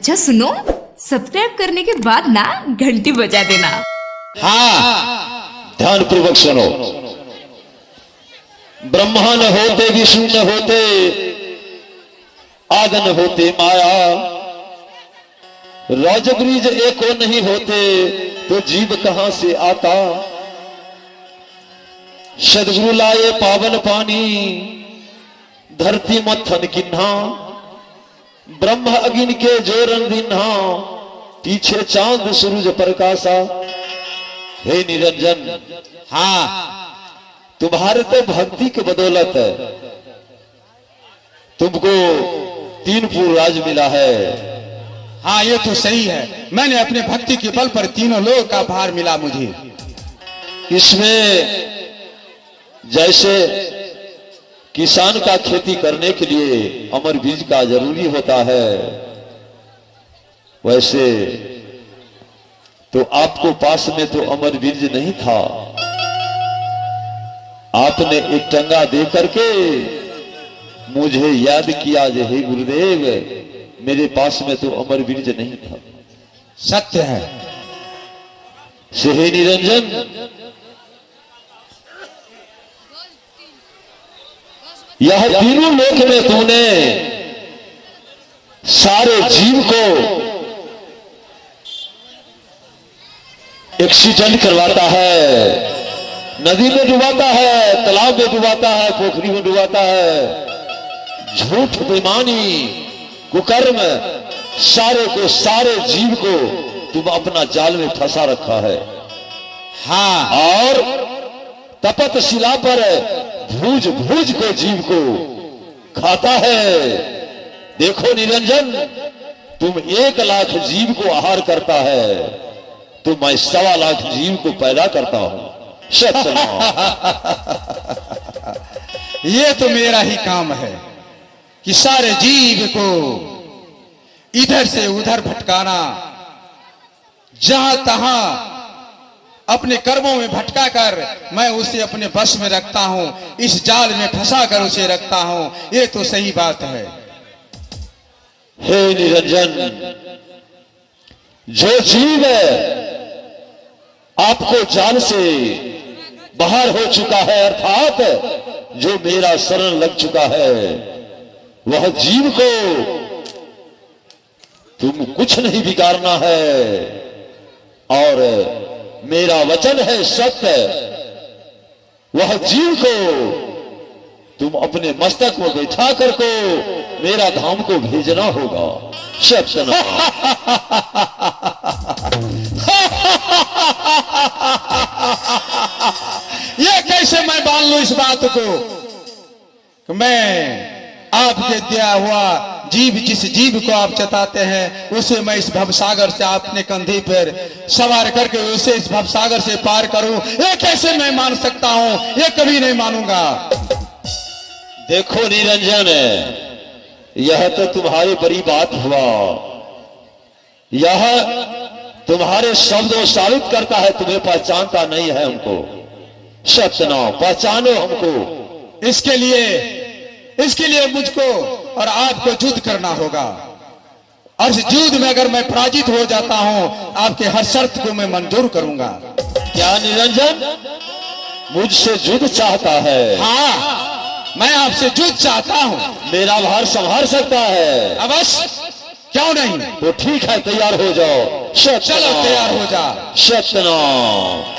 अच्छा सुनो, सब्सक्राइब करने के बाद ना घंटी बजा देना। हाँ, ध्यान पूर्वक सुनो। ब्रह्मा न होते, विष्णु न होते, आदि न होते माया, राजब्रीज एको नहीं होते तो जीव कहां से आता। सदगुरु लाए पावन पानी, धरती मत्थन किन्हा, ब्रह्म अग्नि के जोरन दिन्हा, पीछे चांद सूरज प्रकाशा। हे निरंजन, हाँ, तुम्हारे तो भक्ति की बदौलत तुमको 3 पूर्ण राज मिला है। हाँ, ये तो सही है। मैंने अपने भक्ति के बल पर तीनों लोगों का भार मिला मुझे। इसमें जैसे किसान का खेती करने के लिए अमर बीज का जरूरी होता है, वैसे तो आपको पास में तो अमर बीज नहीं था। आपने एक टंगा दे करके मुझे याद किया, जे हे गुरुदेव, मेरे पास में तो अमर बीज नहीं था। सत्य है। से हे निरंजन, यह तीनों लोक में तूने सारे जीव को एक्सीडेंट करवाता है, नदी में डुबाता है, तालाब में डुबाता है, पोखरी में डुबाता है। झूठ, बेईमानी, कुकर्म, सारे को, सारे जीव को तुम अपना जाल में फंसा रखा है। हाँ, और तपत शिला पर भूज भूज को जीव को खाता है। देखो निरंजन, तुम 1 लाख जीव को आहार करता है, तो मैं 1.25 लाख जीव को पैदा करता हूं। ये तो मेरा ही काम है कि सारे जीव को इधर से उधर भटकाना, जहां तहां अपने कर्मों में भटका कर मैं उसे अपने बस में रखता हूं, इस जाल में फंसा कर उसे रखता हूं। ये तो सही बात है। हे निरंजन, जो जीव आपको जाल से बाहर हो चुका है, अर्थात जो मेरा शरण लग चुका है, वह जीव को तुम कुछ नहीं बिगाड़ना है। और मेरा वचन है सत्य, वह जीव को तुम अपने मस्तक में बैठा कर को मेरा धाम को भेजना होगा। सत्य। ये कैसे मैं मान लूं इस बात को कि मैं आपके दिया हुआ जीव, जिस जीव को आप चताते हैं, उसे मैं इस भवसागर से अपने कंधे पर सवार करके उसे इस भवसागर से पार करूं। ये कैसे मैं मान सकता हूं? ये कभी नहीं मानूंगा। देखो निरंजन, यह तो तुम्हारी बड़ी बात हुआ। यह तुम्हारे शब्दों साबित करता है तुम्हें पहचानता नहीं है हमको। सत्यनाम, पहचानो हमको। इसके लिए मुझको और आपको युद्ध करना होगा। और इस युद्ध में अगर मैं पराजित हो जाता हूं, आपके हर शर्त को मैं मंजूर करूंगा। क्या निरंजन मुझसे युद्ध चाहता है? हाँ, मैं आपसे युद्ध चाहता हूं। मेरा भार संभाल सकता है? अवश्य, क्यों नहीं। तो ठीक है, तैयार हो जाओ। चलो तैयार हो जा। सत्यनाम।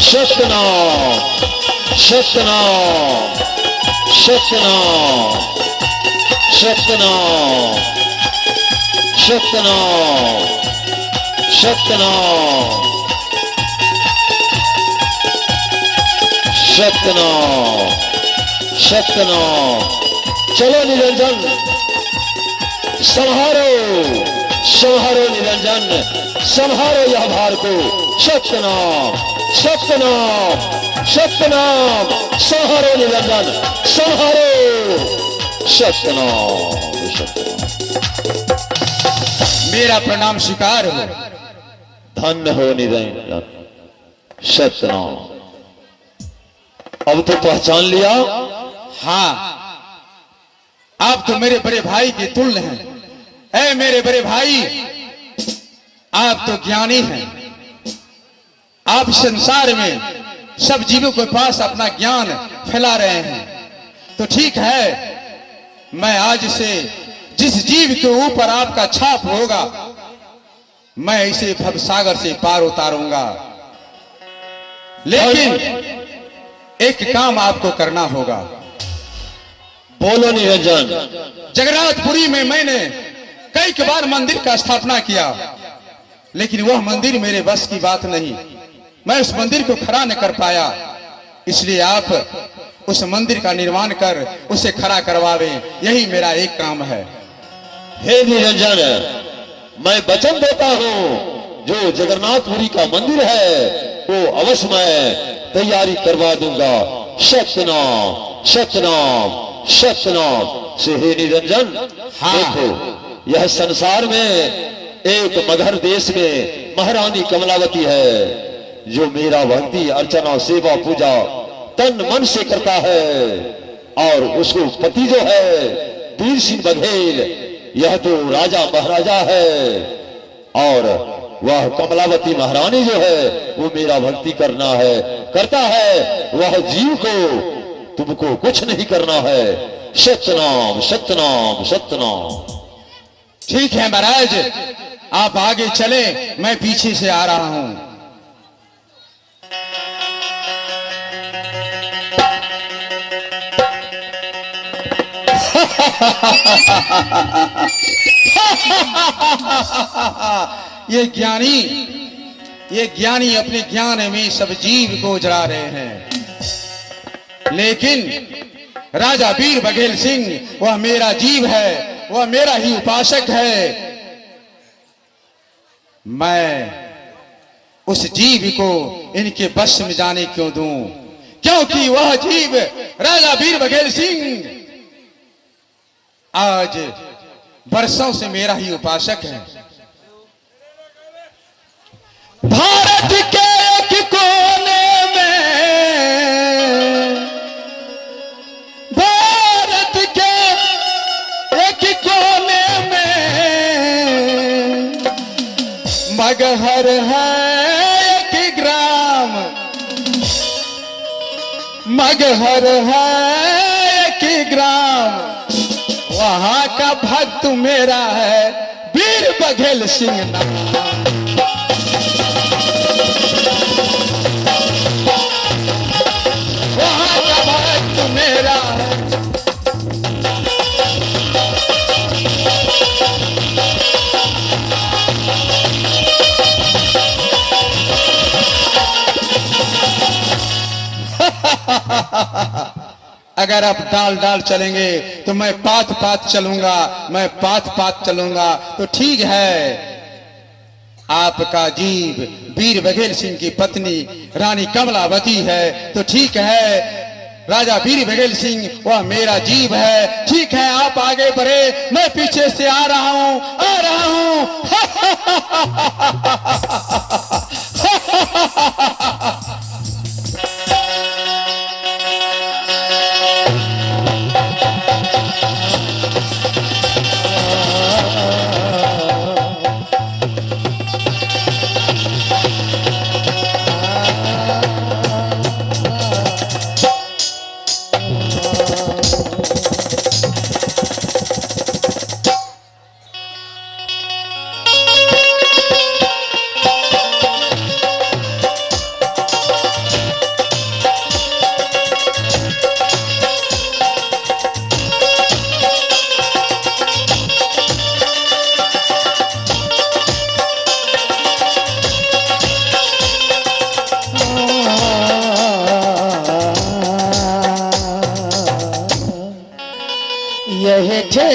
सत्यनाम, सत्यनाम, सत्यनाम, सत्यनाम, सत्यनाम, सत्यनाम, सत्यनाम, सत्यनाम। चलो निरंजन, संहारो, संहारो निरंजन, संहारो यह भार को। सत्यनाम, सत्यनाम, सत्यनाम, संहारो निरंजन, संहारो। सत्यनाम, सत्यनाम। मेरा प्रणाम स्वीकार हो। धन्य हो निरंजन, सतनाम। अब तो पहचान लिया। हाँ, आप तो मेरे बड़े भाई के तुल्य हैं। ऐ मेरे बड़े भाई, आप तो ज्ञानी हैं। आप संसार में सब जीवों के पास अपना ज्ञान फैला रहे हैं। तो ठीक है, मैं आज से जिस जीव के ऊपर आपका छाप होगा, मैं इसे भवसागर से पार उतारूंगा। लेकिन एक काम आपको करना होगा। बोलो निरंजन। जगन्नाथपुरी में मैंने कई बार मंदिर का स्थापना किया, लेकिन वह मंदिर मेरे बस की बात नहीं। मैं उस मंदिर को खड़ा न कर पाया। इसलिए आप उस मंदिर का निर्माण कर उसे खड़ा करवावे, यही मेरा एक काम है। हे निरंजन, मैं वचन देता हूं, जो जगन्नाथपुरी का मंदिर है वो अवश्य मैं तैयारी करवा दूंगा। सतनाम सतनाम सतनाम से। हे निरंजन, हाँ। देखो, यह संसार में एक मगहर देश में महारानी कमलावती है, जो मेरा भक्ति अर्चना सेवा पूजा तन मन से करता है। और उसको पति जो है वीर सिंह बघेल, यह तो राजा महाराजा है। और वह कमलावती महारानी जो है वो मेरा भक्ति करता है। वह जीव को तुमको कुछ नहीं करना है। सतनाम सतनाम सतनाम। ठीक है महाराज, आप आगे चले, मैं पीछे से आ रहा हूं। ये ज्ञानी अपने ज्ञान में सब जीव को उजड़ा रहे हैं। लेकिन राजा वीर बघेल सिंह, वह मेरा जीव है, वह मेरा ही उपासक है। मैं उस जीव को इनके बस में जाने क्यों दूं? क्योंकि वह जीव राजा वीर बघेल सिंह आज बरसों से मेरा ही उपासक है। भारत के एक कोने में, भारत के एक कोने में मगहर है एक ग्राम, मगहर है एक ग्राम। वहां का भक्त मेरा है वीर बघेल सिंह नाम। वहां का भक्त मेरा है। अगर आप डाल डाल चलेंगे तो मैं पात पात चलूंगा, मैं पात पात चलूंगा। तो ठीक है, आपका जीव वीर बघेल सिंह की पत्नी रानी कमलावती है। तो ठीक है, राजा वीर बघेल सिंह वह मेरा जीव है। ठीक है, आप आगे बढ़े, मैं पीछे से आ रहा हूं, आ रहा हूं।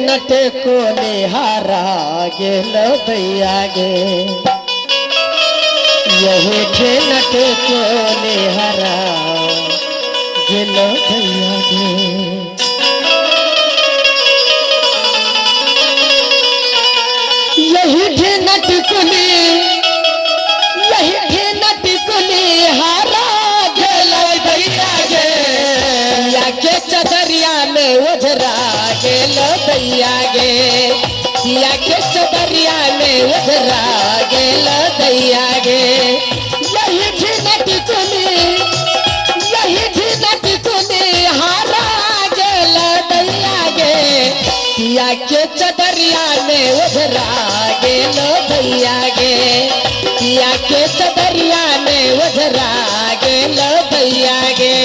नटे को निहारा गेल दैया गे, यही ठे नटे को निहारा गेल दैया गे। यही ठे नटकुली दैया गे पिया के चदरिया में उधरा गेल दैया गे यही थी नटी कुनी हारा गेल दैया गे पिया के चदरिया में उधरा गेल दैया गे पिया के चदरिया में उधरा गेल दैया गे